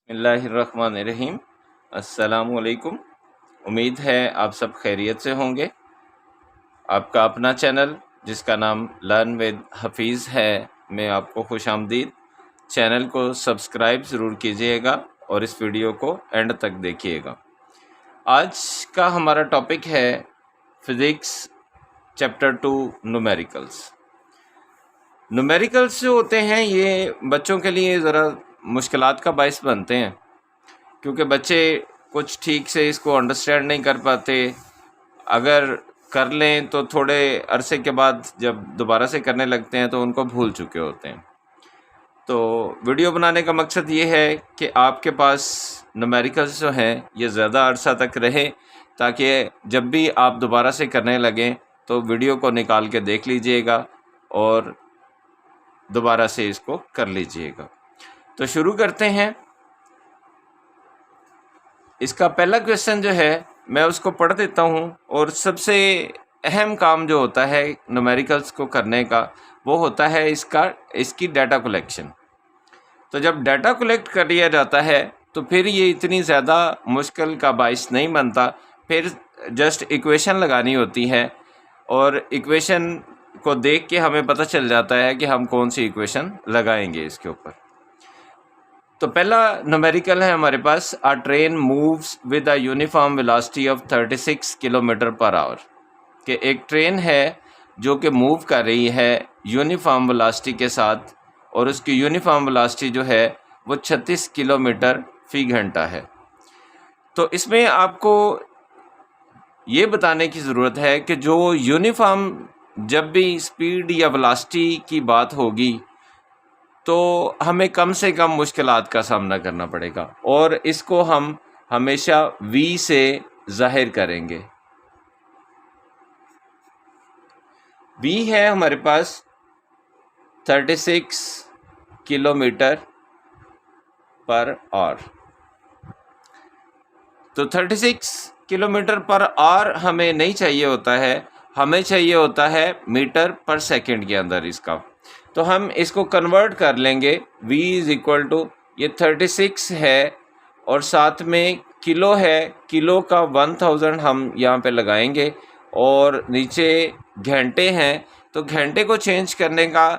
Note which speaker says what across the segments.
Speaker 1: बिस्मिल्लाहिर्रहमानिर्रहीम। अस्सलामुअलैकुम। उम्मीद है आप सब खैरियत से होंगे। आपका अपना चैनल जिसका नाम लर्न विद हफीज़ है, मैं आपको खुशामदीद। चैनल को सब्सक्राइब ज़रूर कीजिएगा और इस वीडियो को एंड तक देखिएगा। आज का हमारा टॉपिक है फ़िज़िक्स चैप्टर 2 न्यूमेरिकल्स। न्यूमेरिकल्स जो होते हैं ये बच्चों के लिए ज़रा मुश्किलात का बायस बनते हैं, क्योंकि बच्चे कुछ ठीक से इसको अंडरस्टैंड नहीं कर पाते। अगर कर लें तो थोड़े अरसे के बाद जब दोबारा से करने लगते हैं तो उनको भूल चुके होते हैं। तो वीडियो बनाने का मकसद ये है कि आपके पास न्यूमेरिकल्स जो हैं ये ज़्यादा अरसा तक रहे, ताकि जब भी आप दोबारा से करने लगें तो वीडियो को निकाल के देख लीजिएगा और दोबारा से इसको कर लीजिएगा। तो शुरू करते हैं। इसका पहला क्वेश्चन जो है मैं उसको पढ़ देता हूँ। और सबसे अहम काम जो होता है न्यूमेरिकल्स को करने का वो होता है इसकी डाटा कलेक्शन। तो जब डाटा कलेक्ट कर लिया जाता है तो फिर ये इतनी ज़्यादा मुश्किल का बायस नहीं बनता। फिर जस्ट इक्वेशन लगानी होती है और इक्वेशन को देख के हमें पता चल जाता है कि हम कौन सी इक्वेशन लगाएंगे इसके ऊपर। तो पहला न्यूमेरिकल है हमारे पास, a train moves with a uniform velocity of 36 kilometre per hour. कि एक ट्रेन है जो कि मूव कर रही है यूनिफॉर्म वेलोसिटी के साथ, और उसकी यूनिफॉर्म वेलोसिटी जो है वो 36 किलोमीटर फी घंटा है। तो इसमें आपको ये बताने की ज़रूरत है कि जो यूनिफॉर्म जब भी स्पीड या वेलोसिटी की बात होगी तो हमें कम से कम मुश्किलात का सामना करना पड़ेगा, और इसको हम हमेशा v से जाहिर करेंगे। v है हमारे पास 36 किलोमीटर पर आवर। तो 36 किलोमीटर पर आवर हमें नहीं चाहिए होता है, हमें चाहिए होता है मीटर पर सेकंड के अंदर इसका। तो हम इसको कन्वर्ट कर लेंगे। v इज़ इक्वल टू ये 36 है और साथ में किलो है, किलो का 1000 हम यहाँ पे लगाएंगे, और नीचे घंटे हैं। तो घंटे को चेंज करने का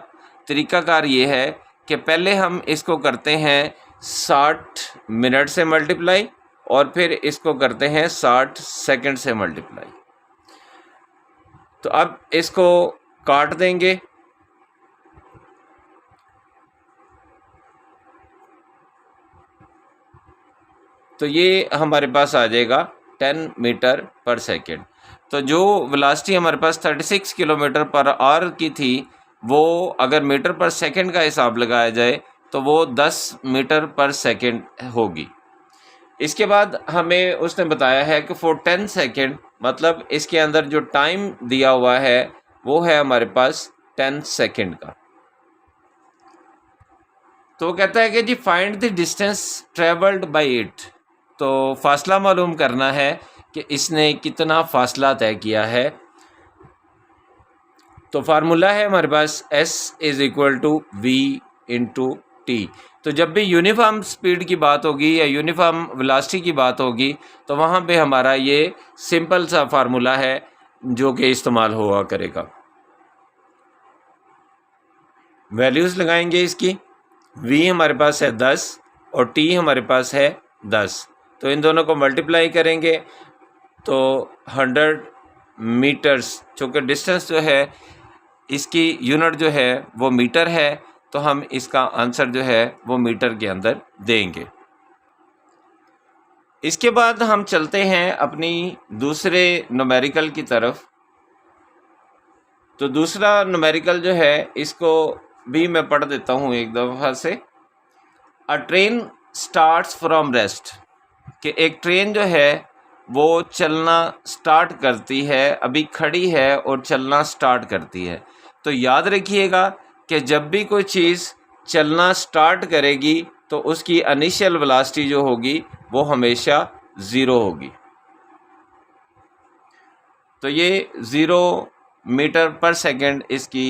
Speaker 1: तरीकाकार ये है कि पहले हम इसको करते हैं 60 मिनट से मल्टीप्लाई, और फिर इसको करते हैं 60 सेकंड से मल्टीप्लाई। तो अब इसको काट देंगे। तो ये हमारे पास आ जाएगा 10 मीटर पर सेकंड। तो जो वेलोसिटी हमारे पास 36 किलोमीटर पर आवर की थी, वो अगर मीटर पर सेकंड का हिसाब लगाया जाए तो वो 10 मीटर पर सेकंड होगी। इसके बाद हमें उसने बताया है कि फॉर 10 सेकंड, मतलब इसके अंदर जो टाइम दिया हुआ है वो है हमारे पास 10 सेकंड का। तो वो कहता है कि जी find the distance travelled by it. तो फासला मालूम करना है कि इसने कितना फासला तय किया है। तो फार्मूला है हमारे पास s is equal to v into T. तो जब भी यूनिफॉर्म स्पीड की बात होगी या यूनिफॉर्म वेलोसिटी की बात होगी तो वहाँ पे हमारा ये सिंपल सा फार्मूला है जो कि इस्तेमाल हुआ करेगा। वैल्यूज़ लगाएंगे इसकी। v हमारे पास है 10 और t हमारे पास है 10। तो इन दोनों को मल्टीप्लाई करेंगे तो 100 मीटर्स, चूँकि डिस्टेंस जो है इसकी यूनिट जो है वो मीटर है, तो हम इसका आंसर जो है वो मीटर के अंदर देंगे। इसके बाद हम चलते हैं अपनी दूसरे न्यूमेरिकल की तरफ। तो दूसरा न्यूमेरिकल जो है इसको भी मैं पढ़ देता हूँ एक दफ़ा से। अ ट्रेन स्टार्ट्स फ्रॉम रेस्ट। कि एक ट्रेन जो है वो चलना स्टार्ट करती है, अभी खड़ी है और चलना स्टार्ट करती है। तो याद रखिएगा कि जब भी कोई चीज़ चलना स्टार्ट करेगी तो उसकी इनिशियल वेलोसिटी जो होगी वो हमेशा 0 होगी। तो ये 0 मीटर पर सेकंड इसकी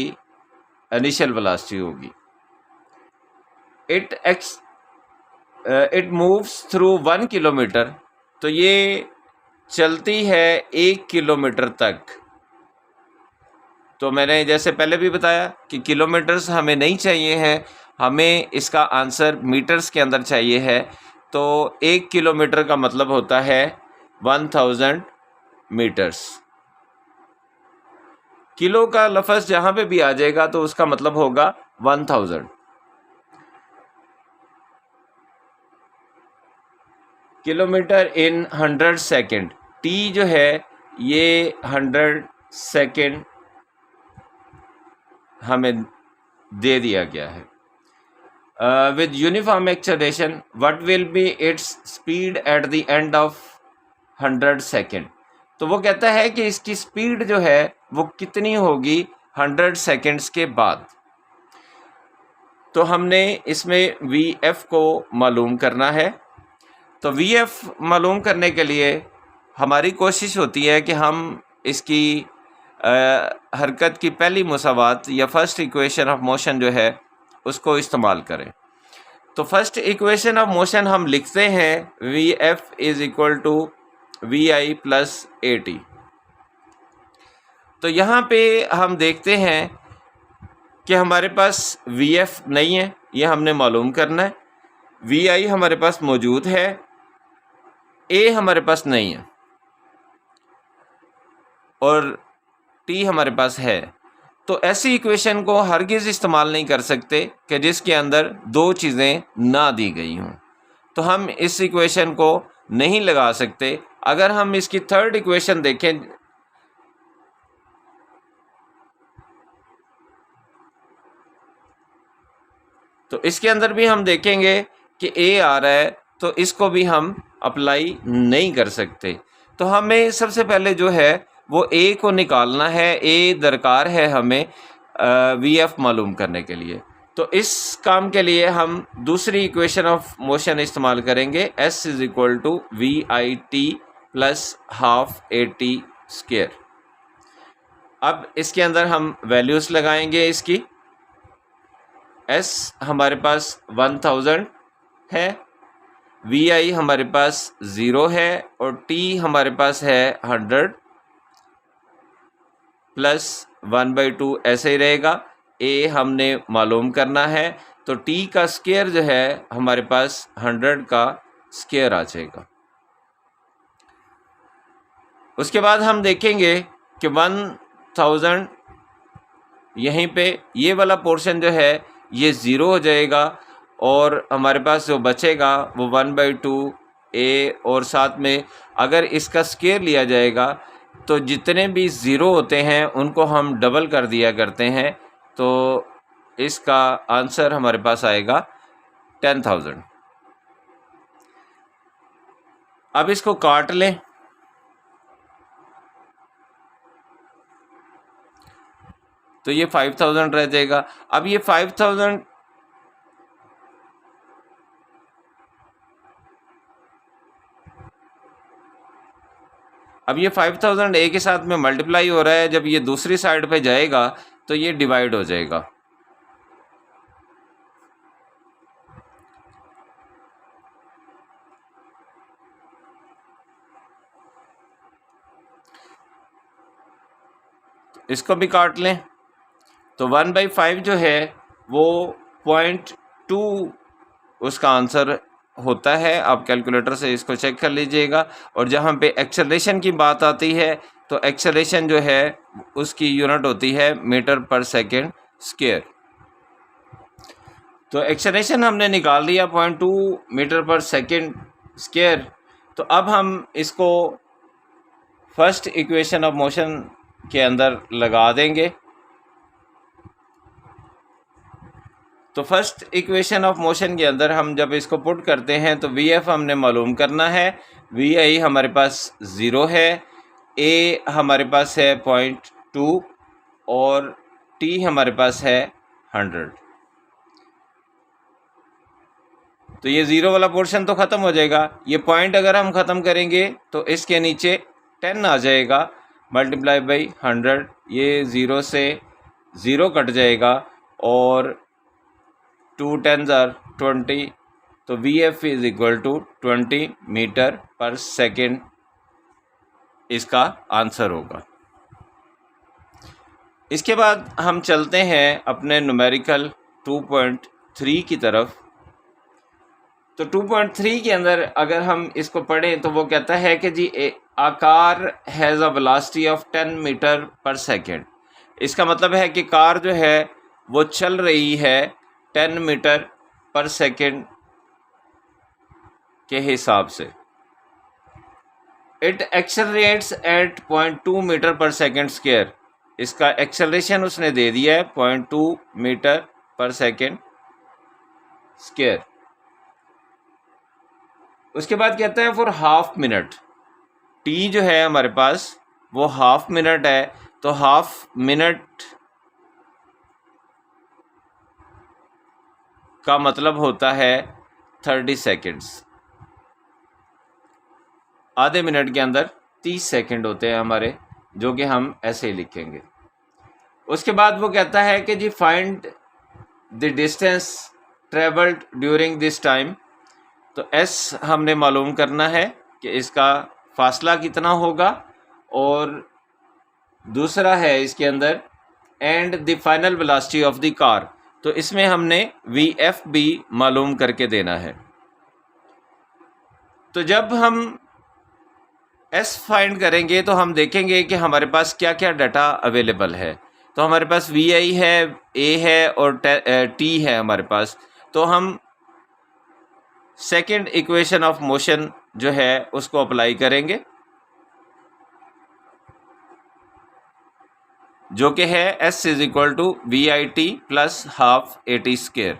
Speaker 1: इनिशियल वेलोसिटी होगी। इट मूव्स थ्रू 1 किलोमीटर, तो ये चलती है 1 किलोमीटर तक। तो मैंने जैसे पहले भी बताया कि किलोमीटर्स हमें नहीं चाहिए हैं, हमें इसका आंसर मीटर्स के अंदर चाहिए है। तो 1 किलोमीटर का मतलब होता है 1000 मीटर्स। किलो का लफ्ज़ जहाँ पे भी आ जाएगा तो उसका मतलब होगा 1000। किलोमीटर इन 100 सेकेंड, टी जो है ये 100 सेकेंड हमें दे दिया गया है। With uniform acceleration what will be its speed at the end of 100 second. तो वो कहता है कि इसकी स्पीड जो है वो कितनी होगी 100 सेकेंड्स के बाद। तो हमने इसमें वी एफ को मालूम करना है। तो वी एफ मालूम करने के लिए हमारी कोशिश होती है कि हम इसकी हरकत की पहली मुसावात या फर्स्ट इक्वेशन ऑफ मोशन जो है उसको इस्तेमाल करें। तो फर्स्ट इक्वेशन ऑफ मोशन हम लिखते हैं V F is equal to V I plus A T. तो यहाँ पे हम देखते हैं कि हमारे पास वी एफ नहीं है, ये हमने मालूम करना है। वी आई हमारे पास मौजूद है, ए हमारे पास नहीं है और टी हमारे पास है। तो ऐसी इक्वेशन को हरगिज़ इस्तेमाल नहीं कर सकते कि जिसके अंदर दो चीज़ें ना दी गई हों। तो हम इस इक्वेशन को नहीं लगा सकते। अगर हम इसकी थर्ड इक्वेशन देखें, तो इसके अंदर भी हम देखेंगे कि ए आ रहा है, तो इसको भी हम अप्लाई नहीं कर सकते। तो हमें सबसे पहले जो है वो ए को निकालना है, ए दरकार है हमें वी एफ मालूम करने के लिए। तो इस काम के लिए हम दूसरी इक्वेशन ऑफ मोशन इस्तेमाल करेंगे, S is equal to V I T plus half A T square. अब इसके अंदर हम वैल्यूज़ लगाएंगे इसकी। एस हमारे पास 1000 है, वी आई हमारे पास 0 है और टी हमारे पास है 100 प्लस 1/2 ऐसे ही रहेगा। ए हमने मालूम करना है, तो टी का स्क्वायर जो है हमारे पास 100 का स्क्वायर आ जाएगा। उसके बाद हम देखेंगे कि 1000 यहीं पे ये वाला पोर्शन जो है ये 0 हो जाएगा और हमारे पास जो बचेगा वो 1/2 ए, और साथ में अगर इसका स्क्वायर लिया जाएगा तो जितने भी 0 होते हैं उनको हम डबल कर दिया करते हैं। तो इसका आंसर हमारे पास आएगा 10,000। अब इसको काट लें, तो ये 5000 रह जाएगा। अब ये 5000 ए के साथ में मल्टीप्लाई हो रहा है, जब ये दूसरी साइड पे जाएगा तो ये डिवाइड हो जाएगा। इसको भी काट लें, तो 1/5 जो है वो 0.2 उसका आंसर होता है। आप कैलकुलेटर से इसको चेक कर लीजिएगा। और जहाँ पे एक्सेलरेशन की बात आती है तो एक्सेलरेशन जो है उसकी यूनिट होती है मीटर पर सेकेंड स्क्वायर। तो एक्सेलरेशन हमने निकाल लिया 0.2 मीटर पर सेकेंड स्क्वायर। तो अब हम इसको फर्स्ट इक्वेशन ऑफ मोशन के अंदर लगा देंगे। तो फर्स्ट इक्वेशन ऑफ मोशन के अंदर हम जब इसको पुट करते हैं तो वी एफ हमने मालूम करना है। वी आई हमारे पास 0 है, ए हमारे पास है 0.2 और टी हमारे पास है 100। तो ये 0 वाला पोर्शन तो ख़त्म हो जाएगा। ये पॉइंट अगर हम ख़त्म करेंगे तो इसके नीचे 10 आ जाएगा मल्टीप्लाई बाई 100। ये 0 से 0 कट जाएगा और 2 10s are 20, तो VF is equal to 20 metre per second इसका आंसर होगा। इसके बाद हम चलते हैं अपने न्यूमेरिकल 2.3 की तरफ। तो 2.3 के अंदर अगर हम इसको पढ़ें तो वो कहता है कि जी a car has a velocity of 10 metre per second. इसका मतलब है कि कार जो है वो चल रही है 10 मीटर पर सेकेंड के हिसाब से। It accelerates eight 0.2 metre per second square. इसका एक्सेलरेशन उसने दे दिया है 0.2 मीटर पर सेकेंड स्क्वायर। उसके बाद कहता है फॉर हाफ मिनट। टी जो है हमारे पास वो हाफ मिनट है, तो हाफ मिनट का मतलब होता है 30 सेकेंड्स। आधे मिनट के अंदर 30 सेकेंड होते हैं हमारे, जो कि हम ऐसे ही लिखेंगे। उसके बाद वो कहता है कि जी find the distance travelled during this time. तो एस हमने मालूम करना है कि इसका फासला कितना होगा, और दूसरा है इसके अंदर and the final velocity of the car. तो इसमें हमने VF भी मालूम करके देना है। तो जब हम S फाइंड करेंगे तो हम देखेंगे कि हमारे पास क्या क्या डाटा अवेलेबल है। तो हमारे पास VI है, A है और T है हमारे पास। तो हम सेकेंड इक्वेशन ऑफ मोशन जो है उसको अप्लाई करेंगे, जो कि है S is equal to VIT plus half AT square.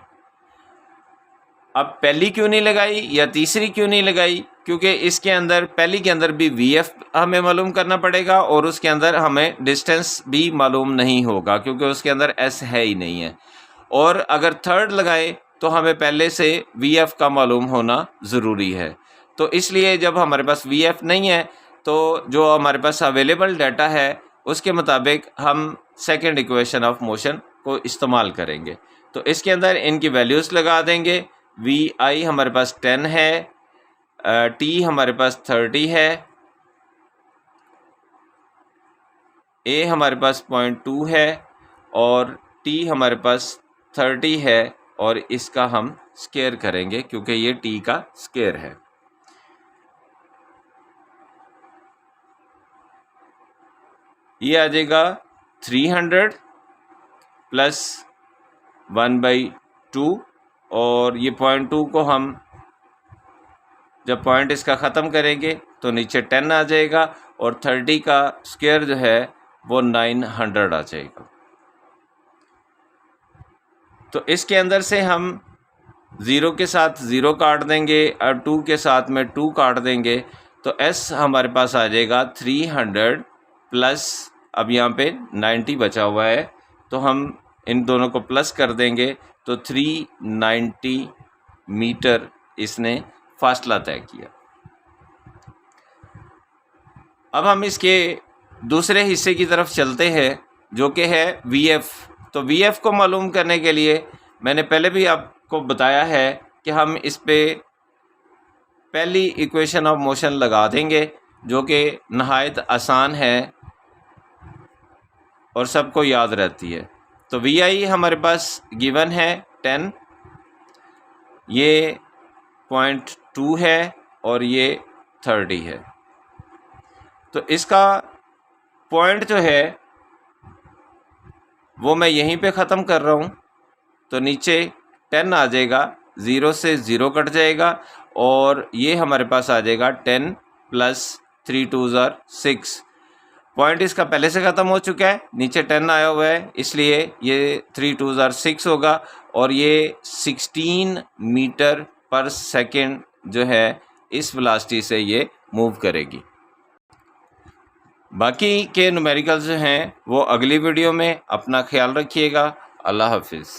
Speaker 1: अब पहली क्यों नहीं लगाई या तीसरी क्यों नहीं लगाई? क्योंकि इसके अंदर पहली के अंदर भी VF हमें मालूम करना पड़ेगा और उसके अंदर हमें डिस्टेंस भी मालूम नहीं होगा, क्योंकि उसके अंदर S है ही नहीं है। और अगर थर्ड लगाए तो हमें पहले से VF का मालूम होना ज़रूरी है। तो इसलिए जब हमारे पास VF नहीं है तो जो हमारे पास अवेलेबल डाटा है उसके मुताबिक हम सेकेंड इक्वेशन ऑफ मोशन को इस्तेमाल करेंगे। तो इसके अंदर इनकी वैल्यूज़ लगा देंगे। VI हमारे पास 10 है, T हमारे पास 30 है, A हमारे पास 0.2 है और T हमारे पास 30 है, और इसका हम स्क्वायर करेंगे क्योंकि ये T का स्क्वायर है। ये आ जाएगा 300 प्लस 1/2, और ये 0.2 को हम जब पॉइंट इसका ख़त्म करेंगे तो नीचे 10 आ जाएगा, और 30 का स्क्वायर जो है वो 900 आ जाएगा। तो इसके अंदर से हम 0 के साथ 0 काट देंगे और 2 के साथ में 2 काट देंगे, तो S हमारे पास आ जाएगा 300 प्लस, अब यहाँ पे 90 बचा हुआ है तो हम इन दोनों को प्लस कर देंगे, तो 390 मीटर इसने फासला तय किया। अब हम इसके दूसरे हिस्से की तरफ चलते हैं, जो कि है VF। तो VF को मालूम करने के लिए मैंने पहले भी आपको बताया है कि हम इस पे पहली इक्वेशन ऑफ मोशन लगा देंगे, जो कि नहायत आसान है और सबको याद रहती है। तो VI हमारे पास गिवन है 10, ये 0.2 है और ये 30 है। तो इसका पॉइंट जो है वो मैं यहीं पे ख़त्म कर रहा हूँ, तो नीचे 10 आ जाएगा, 0 से 0 कट जाएगा, और ये हमारे पास आ जाएगा 10 प्लस 3 2 ज़ार 6। पॉइंट इसका पहले से ख़त्म हो चुका है, नीचे 10 आया हुआ है, इसलिए ये 3 2 ज़ार 6 होगा, और ये 16 मीटर पर सेकेंड जो है इस वेलोसिटी से ये मूव करेगी। बाकी के न्यूमेरिकल्स जो हैं वो अगली वीडियो में। अपना ख्याल रखिएगा। अल्लाह हाफिज़।